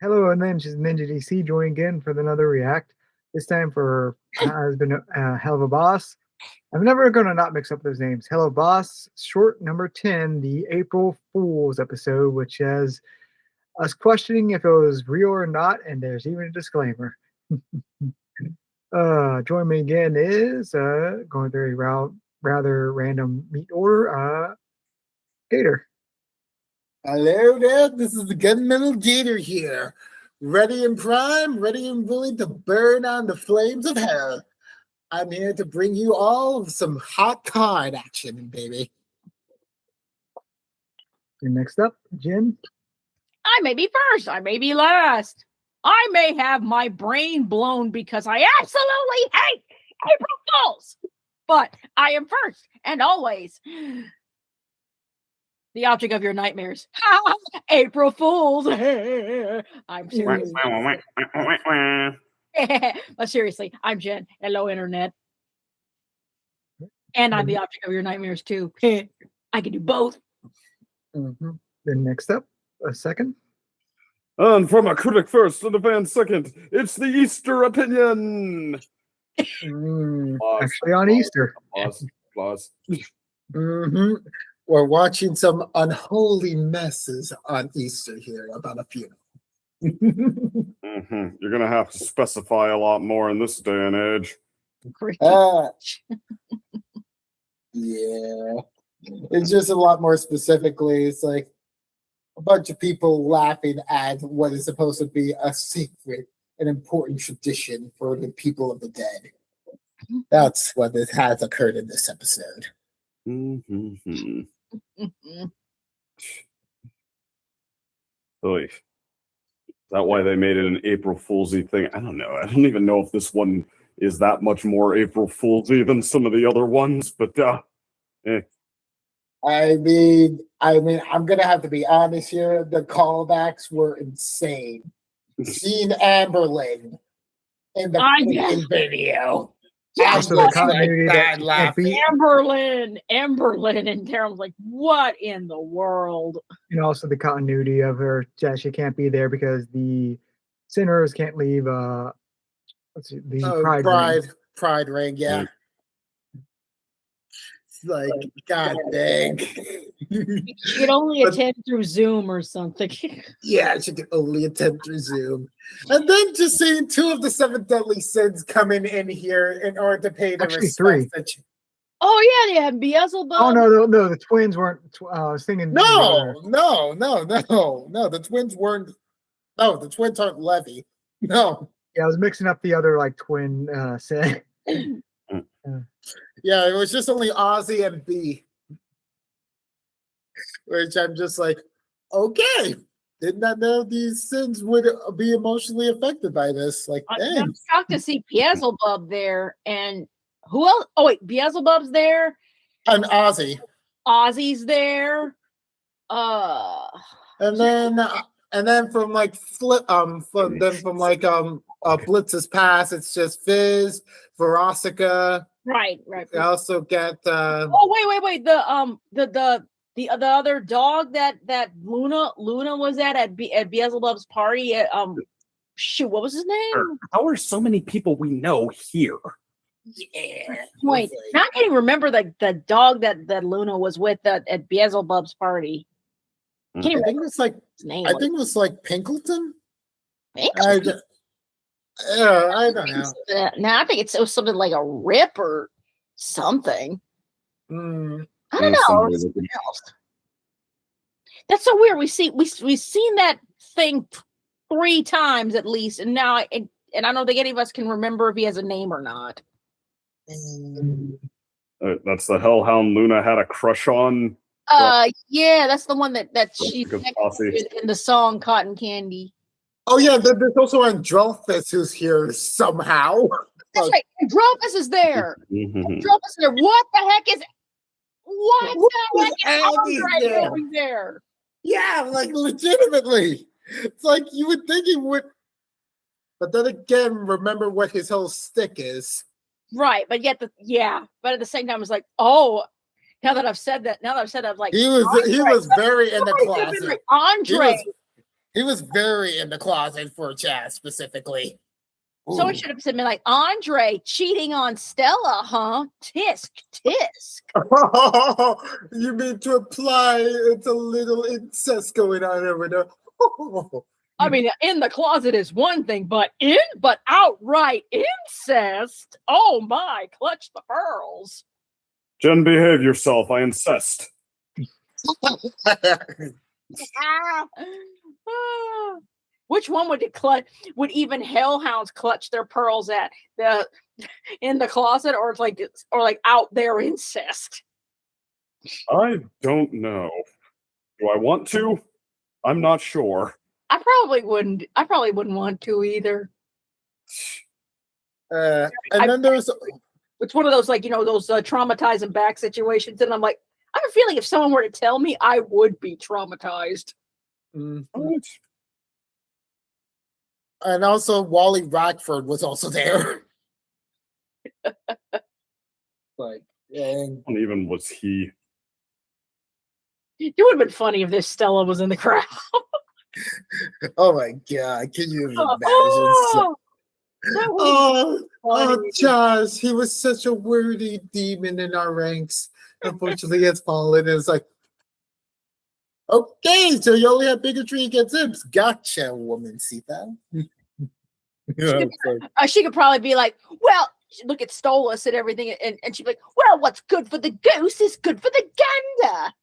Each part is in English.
Hello, and then she's Ninja DC joining again for another react. This time for has been Helluva Boss. I'm never going to not mix up those names. Helluva Boss, short number 10, the April Fool's episode, which has us questioning if it was real or not, and there's even a disclaimer. Join me again is going through a rather random meat order. Gator. Hello there, this is the Gunmetal Gator here. Ready and prime, ready and willing to burn on the flames of hell. I'm here to bring you all some hot card action, baby. And next up, Jenn. I may be first, I may be last. I may have my brain blown because I absolutely hate April Fools. But I am first and always the object of your nightmares. April Fools. I'm serious. But seriously, I'm Jenn. Hello, Internet. And I'm the object of your nightmares, too. I can do both. Mm-hmm. Then next up, a second. And from a critic first and a fan second, it's the Easter opinion. Actually on Easter. Applause. Mm-hmm. We're watching some unholy messes on Easter here about a funeral. You're going to have to specify a lot more in this day and age. Yeah. It's just a lot more specifically. It's like a bunch of people laughing at what is supposed to be a secret and important tradition for the people of the dead. That's what has occurred in this episode. Oy. Is that why they made it an April Fool's-y thing? I don't know. I don't even know if this one is that much more April Fool's-y than some of the other ones, but I mean, I'm gonna have to be honest here. The callbacks were insane. Seeing Amberlyn in the video. Amberlyn, and Darren's like, what in the world? And also the continuity of her, yeah, she can't be there because the sinners can't leave the pride ring, yeah. It's like, god dang. She could only attend through Zoom or something. Yeah, she could only attend through Zoom. And then just seeing 2 of the 7 deadly sins coming in here in order to pay the respect. 3. Oh yeah, they have Beelzebub. Oh no, the twins weren't singing. No, the twins weren't. No, the twins aren't Levy. No. Yeah, I was mixing up the other twin sin. Yeah, it was just only Ozzy and B. Which I'm just like, okay. Did not know these sins would be emotionally affected by this. Like, dang. I'm shocked to see Beelzebub there. And who else? Oh, wait, Beelzebub's there. And Ozzy. Ozzy's there. And then from Blitz's past, it's just Fizz, Verosika. Right. We also get oh wait. The other dog that Luna was at Beelzebub's party at shoot, what was his name? How are so many people we know here? Yeah. Wait, now I can't even remember the dog that Luna was with at Beelzebub's party. I think it was like Pinkleton. Pinkleton? I don't know. No, I think it was something like a Rip or something. I don't know. That's so weird. We've seen that thing 3 times at least, and now I don't think any of us can remember if he has a name or not. That's the Hellhound Luna had a crush on. Yeah, that's the one that she in the song Cotton Candy. Oh yeah, there's also Androphis who's here somehow. That's right. Androphis is there. Androphis is there. What the heck is Andre there? Yeah, like legitimately. It's like you would think he would, but then again, remember what his whole stick is. Right, but yet but at the same time, it's like, oh, now that I've said that, I'm like, he was very in the closet. Andre. He was very in the closet for Chaz specifically. So Ooh. it should have been like Andre cheating on Stella, huh? Tisk, tisk. You mean to imply it's a little incest going on over there? I mean, in the closet is one thing, but outright incest. Oh my, clutch the pearls. Jen, behave yourself. I insist. Ah. Ah. Which one would it clutch? Would even hellhounds clutch their pearls at in the closet, or like out there incest? I don't know. Do I want to? I'm not sure. I probably wouldn't want to either. And then there's It's one of those those traumatizing back situations, and I'm like, I have a feeling if someone were to tell me, I would be traumatized. Right. and also Wally Rackford was also there. Like, and Not even was he. It would have been funny if this Stella was in the crowd. oh my god, can you imagine? Oh, that would Oh, funny. Chaz, he was such a worthy demon in our ranks. Unfortunately, it's fallen. It's like, okay, so you only have bigotry against him. Gotcha, woman, Sita. She could probably be like, well, look at Stolas and everything, and she'd be like, well, what's good for the goose is good for the gander.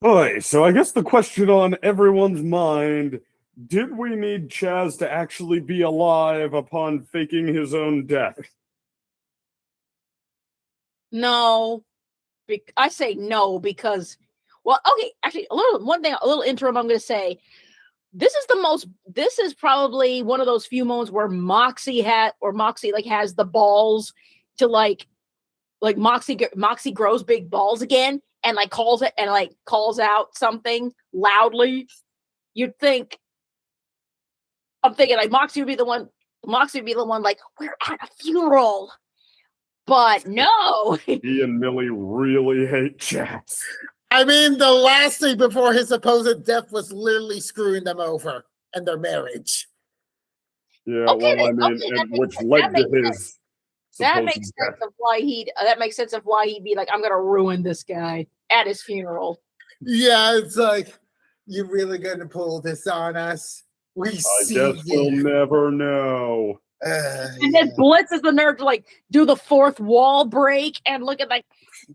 Boy, so I guess the question on everyone's mind, did we need Chaz to actually be alive upon faking his own death? No. I say no because, well, okay, actually, a little interim I'm going to say. This is probably one of those few moments where Moxie has the balls to like Moxie grows big balls again and calls out something loudly. You'd think, I'm thinking like Moxie would be the one like, we're at a funeral. But no. He and Millie really hate Chaz. I mean, the last thing before his supposed death was literally screwing them over and their marriage. Yeah, Okay, well, I mean, which led to his. That makes sense of why he'd be like, I'm gonna ruin this guy at his funeral. Yeah, it's like, you're really gonna pull this on us? I guess we'll never know. And then Blitz is the nerd to do the fourth wall break and look at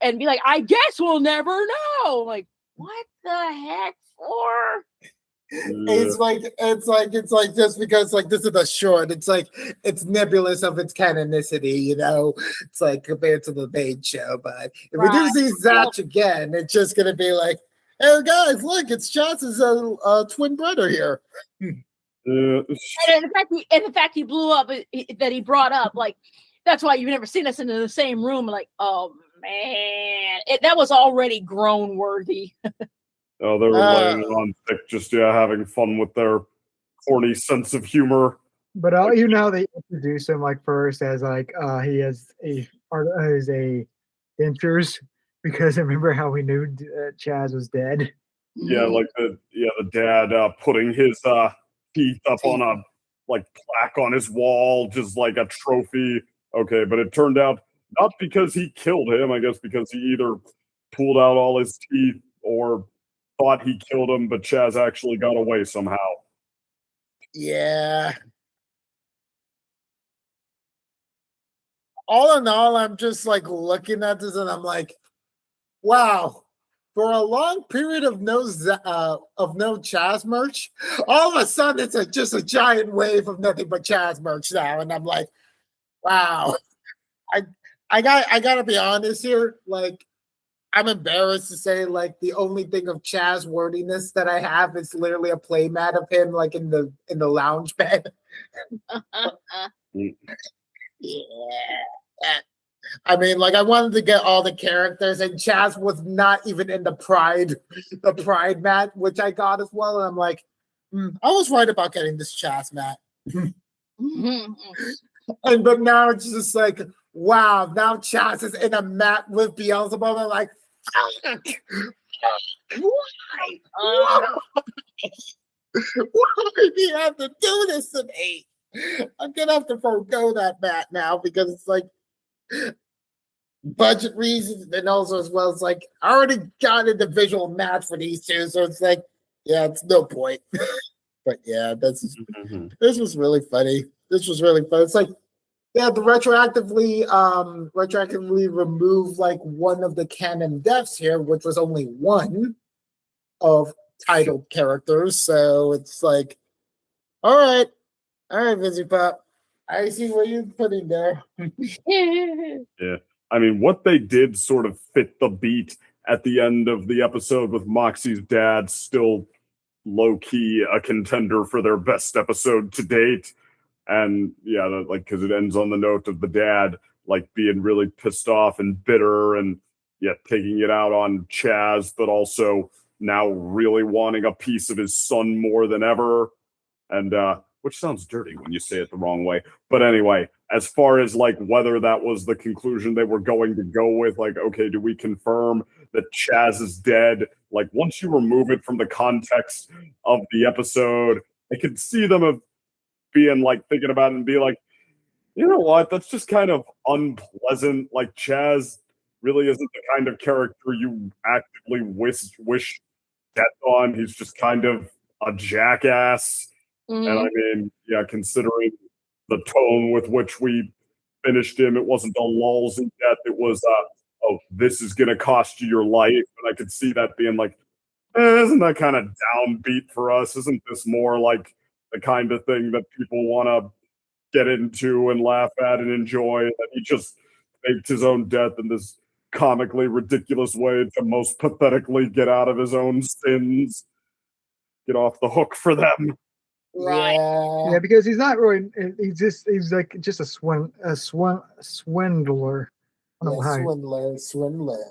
and be like, I guess we'll never know. Like, what the heck for? It's like just because this is a short, it's nebulous of its canonicity, It's like compared to the main show. But if we do see Zatch again, it's just gonna be like, hey guys, look, it's Chaz's twin brother here. And the fact he blew up that he brought up, that's why you've never seen us in the same room. Like, oh man, that was already grown worthy. Oh, they were laying on thick, just having fun with their corny sense of humor. But they introduce him first as he has a dentures, because remember how we knew Chaz was dead. Yeah, the dad putting his teeth up on a plaque on his wall, just like a trophy. Okay, but it turned out not because he killed him, I guess because he either pulled out all his teeth or thought he killed him, but Chaz actually got away somehow. Yeah. All in all, I'm just looking at this and I'm like, wow. For a long period of no Chaz merch, all of a sudden it's just a giant wave of nothing but Chaz merch now, and I'm like, wow. I gotta be honest here. I'm embarrassed to say, the only thing of Chaz wordiness that I have is literally a playmat of him, in the lounge bed. Yeah. I mean, I wanted to get all the characters, and Chaz was not even in the pride mat, which I got as well. And I'm like, I was right about getting this Chaz mat. But now it's just like, wow, now Chaz is in a mat with Beelzebub. I'm like, Why? Why do you have to do this to me? I'm gonna have to forego that, Matt, now because it's like budget reasons, and also as well as like I already got a divisional match for these two, so it's like, yeah, it's no point. But yeah, this was really funny. This was really fun. It's like they had to retroactively remove like one of the canon deaths here, which was only one of titled characters. So it's like, all right, Busy Pop. I see what you're putting there. Yeah. I mean, what they did sort of fit the beat at the end of the episode with Moxie's dad still low-key a contender for their best episode to date. And yeah, like, because it ends on the note of the dad like being really pissed off and bitter and taking it out on Chaz, but also now really wanting a piece of his son more than ever. And which sounds dirty when you say it the wrong way. But anyway, as far as like whether that was the conclusion they were going to go with, like, okay, do we confirm that Chaz is dead? Like, once you remove it from the context of the episode, I could see them being like thinking about it and be like, you know what, that's just kind of unpleasant. Like, Chaz really isn't the kind of character you actively wish death on. He's just kind of a jackass. And I mean, considering the tone with which we finished him, it wasn't the lulls in death. It was, oh, this is going to cost you your life. And I could see that being like, isn't that kind of downbeat for us? Isn't this more like the kind of thing that people want to get into and laugh at and enjoy? That he just faked his own death in this comically ridiculous way to most pathetically get out of his own sins, get off the hook for them. Right. Yeah, because he's not really. He's like just a swindler. I don't know how. Swindler.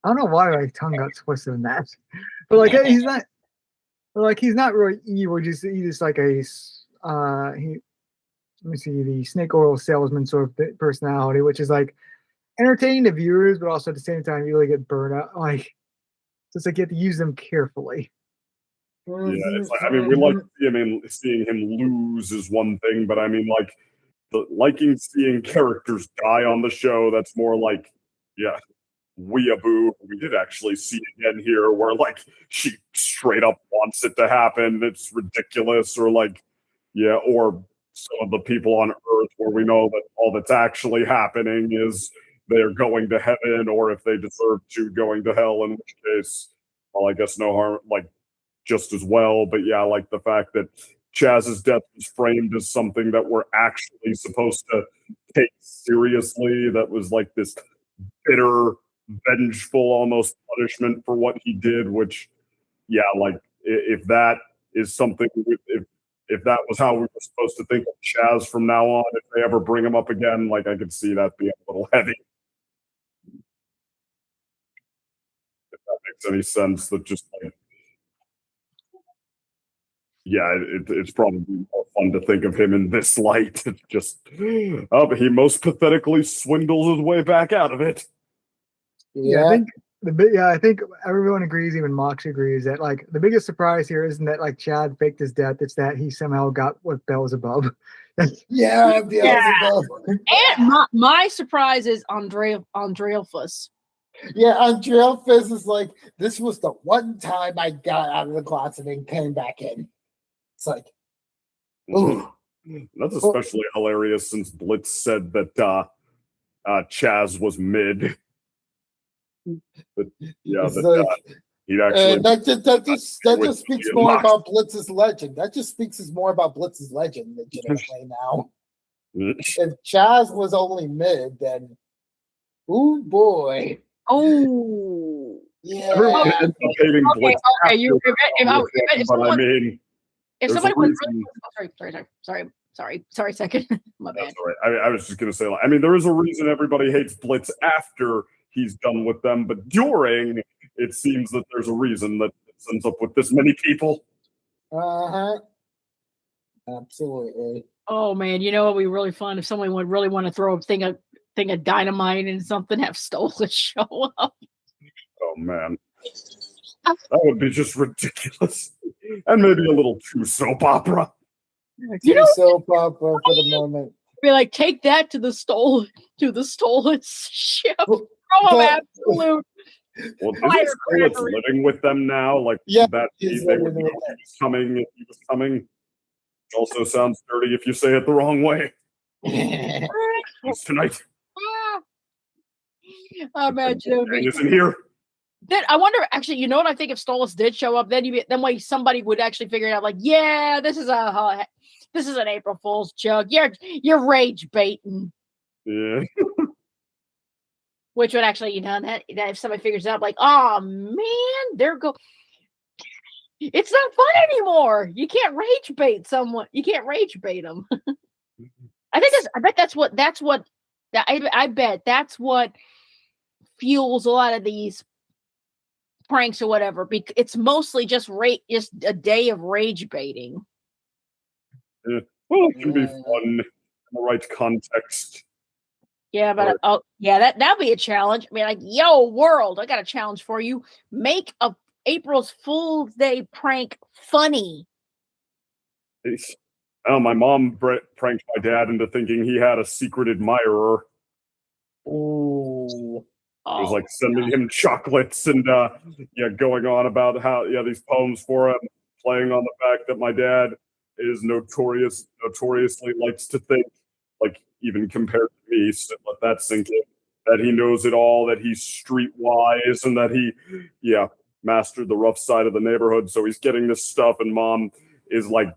I don't know why my tongue got twisted in that, but like he's not. Like he's not really evil. He's just like a let me see, the snake oil salesman sort of personality, which is like entertaining to viewers, but also at the same time you really get burned out. Like it's like you have to use them carefully. Yeah, it's like, I mean, we like seeing him lose is one thing, but I mean, like liking seeing characters die on the show. That's more like, weeaboo. We did actually see again here where like she straight up wants it to happen. It's ridiculous, or like, or some of the people on Earth where we know that all that's actually happening is they're going to heaven, or if they deserve to, going to hell. In which case, well, I guess no harm, like just as well. But yeah, like the fact that Chaz's death was framed as something that we're actually supposed to take seriously. That was like this bitter, vengeful, almost punishment for what he did. Which, like if that is something, if that was how we were supposed to think of Chaz from now on, if they ever bring him up again, like I could see that being a little heavy. If that makes any sense, that just like, it's probably more fun to think of him in this light. It's just, but he most pathetically swindles his way back out of it. Yeah, I think everyone agrees, even Mox agrees, that like the biggest surprise here isn't that like Chad faked his death; it's that he somehow got what Beelzebub. Beelzebub. And my surprise is Andrealphus. Yeah, Andrealphus is like, this was the one time I got out of the closet and came back in. It's like, ooh. That's especially hilarious since Blitz said that Chaz was mid. But he'd actually. That just speaks more about Blitz's legend. That just speaks more about Blitz's legend, legitimately now. If Chaz was only mid, then, ooh boy. Oh. Yeah. If somebody was sorry, second. My bad. That's all right. I was just gonna say, I mean, there is a reason everybody hates Blitz after he's done with them, but during, it seems that there's a reason that it ends up with this many people. Absolutely. Oh man, you know what would be really fun if someone would really want to throw a thing of dynamite and something, have Stola show up. Oh man. That would be just ridiculous. And maybe a little too soap opera. You know, soap opera for the moment. be like, take that to the stolen ship. Well, Throw him but- absolute. Well, isn't Scarlett's Firecracker. living with them now? Like Yeah, that he's they would living know with he was coming if he was coming. Which also sounds dirty if you say it the wrong way. It's tonight. I imagine it would Dang be. isn't here. Then I wonder. Actually, you know what? I think if Stolas did show up, then way somebody would actually figure it out. Like, yeah, this is an April Fool's joke. You're rage baiting. Yeah. Which would actually, that if somebody figures it out, like, oh man, it's not fun anymore. You can't rage bait someone. You can't rage bait them. I bet that's what fuels a lot of these pranks or whatever. Because it's mostly just a day of rage baiting. Well, it can be fun in the right context. Yeah, but that'll be a challenge. I mean, like, yo, world, I got a challenge for you. Make a April's Fool's Day prank funny. Oh, my mom pranked my dad into thinking he had a secret admirer. Ooh. It was like sending him chocolates and going on about how these poems for him, playing on the fact that my dad is notoriously likes to think, like, even compared to me, so let that sink in, that he knows it all, that he's streetwise, and that he mastered the rough side of the neighborhood. So he's getting this stuff, and mom is like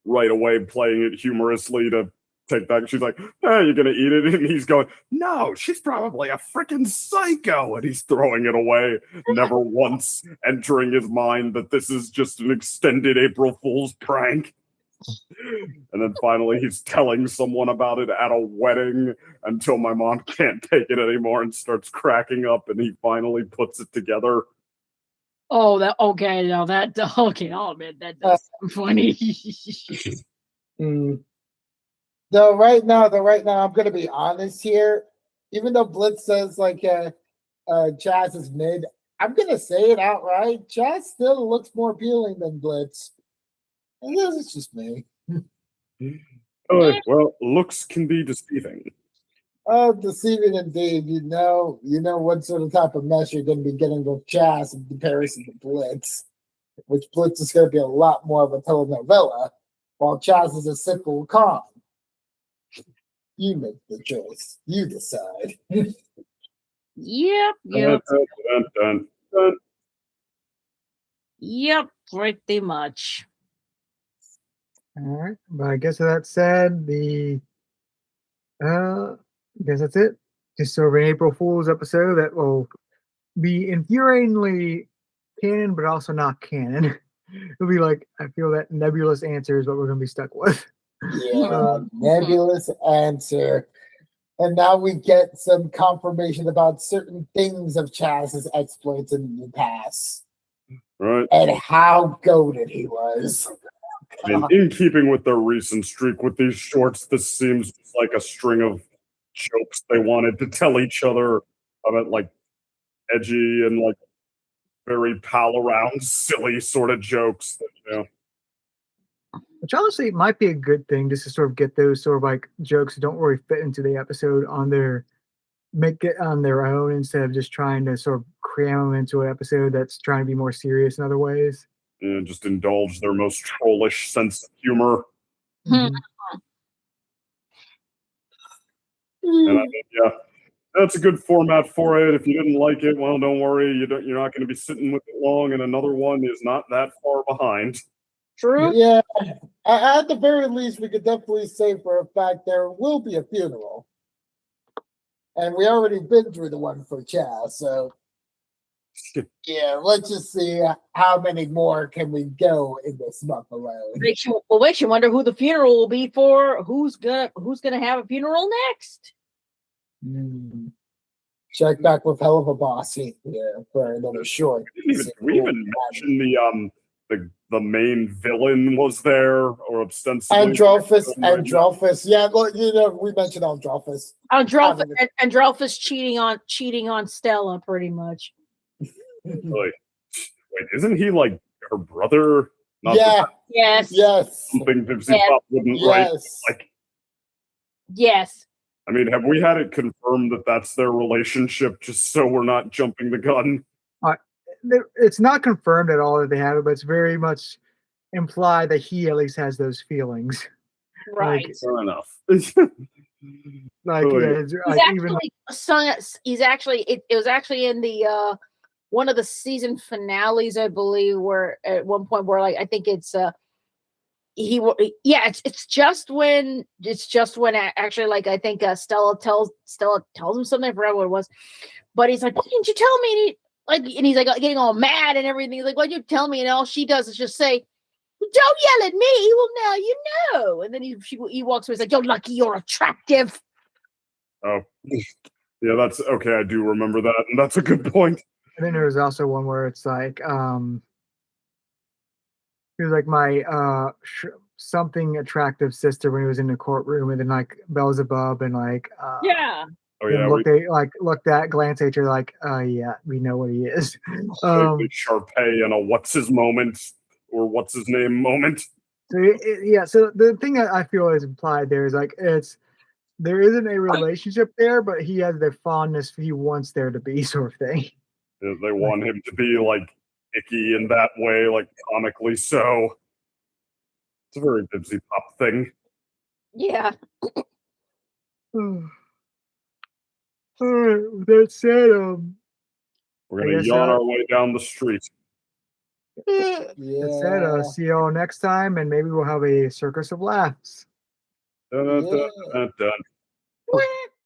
right away playing it humorously to take back. She's like, you're gonna eat it, and he's going, no, she's probably a freaking psycho, and he's throwing it away, never once entering his mind that this is just an extended April Fool's prank. And then finally he's telling someone about it at a wedding until my mom can't take it anymore and starts cracking up, and he finally puts it together. Oh, okay, no, okay, oh man, that does sound funny. Though right now, I'm gonna be honest here. Even though Blitz says like Jazz is mid, I'm gonna say it outright. Jazz still looks more appealing than Blitz. And this is just me. Well, looks can be deceiving. Oh, deceiving indeed. You know what sort of type of mess you're going to be getting with Jazz in comparison to Blitz, which Blitz is going to be a lot more of a telenovela, while Jazz is a simple con. You make the choice. You decide. Yep. Dun, dun, dun, dun. Yep, pretty much. All right, but I guess with that said, I guess that's it. Just sort of an April Fool's episode that will be infuriatingly canon, but also not canon. It'll be like, I feel that nebulous answer is what we're going to be stuck with. Yeah, nebulous answer. And now we get some confirmation about certain things of Chaz's exploits in the past. Right. And how goated he was. And in keeping with their recent streak with these shorts, this seems like a string of jokes they wanted to tell each other about, like, edgy and like very pal around silly sort of jokes that, Which honestly might be a good thing, just to sort of get those sort of like jokes that don't really fit into the episode make it on their own, instead of just trying to sort of cram them into an episode that's trying to be more serious in other ways. just indulge their most trollish sense of humor. Mhm. And I think, that's a good format for it. If you didn't like it, well, don't worry. You're not going to be sitting with it long, and another one is not that far behind. True. Yeah, at the very least, we could definitely say for a fact there will be a funeral. And we already been through the one for Chaz, so yeah, let's just see how many more can we go in this month alone. Makes you wonder who the funeral will be for. Who's gonna have a funeral next? Check back with Helluva Boss here for another short. We even mentioned the main villain was there, or ostensibly Androlphus. Yeah, well, we mentioned Androlphus. Androlphus cheating on Stella, pretty much. Like, Wait, isn't he like her brother? Not Yeah. Yes. Yes. something Dipsy Yeah. Pop wouldn't write. Yes. Like, Yes. I mean, have we had it confirmed that that's their relationship? Just so we're not jumping the gun. It's not confirmed at all that they have it, but it's very much implied that he at least has those feelings. Right. Fair enough. Like, Oh, yeah, yeah. it's, He's like even he's actually it was actually in the one of the season finales, I believe, where at one point where like I think it's it's just when actually like I think Stella tells him something. I forgot what it was, but he's like, why didn't you tell me? And he's like getting all mad and everything. He's like, why'd you tell me? And all she does is just say, don't yell at me. Well, now you know. And then he walks away. He's like, you're lucky you're attractive. Oh, yeah, that's okay. I do remember that, and that's a good point. and then there's also one where it's like he was like my something attractive sister when he was in the courtroom, and then like Beelzebub and like Yeah. Oh yeah, looked at glance at you like yeah, we know what he is. Sharpay and a what's his moment or what's his name moment. So so the thing that I feel is implied there is like there isn't a relationship there, but he has the fondness he wants there to be, sort of thing. They want him to be like icky in that way, like comically so. It's a very Dipsy Pop thing. Yeah. All right, with that said, We're gonna yawn our way down the street. that said, see y'all next time, and maybe we'll have a circus of laughs. Dun, dun, dun, dun, dun.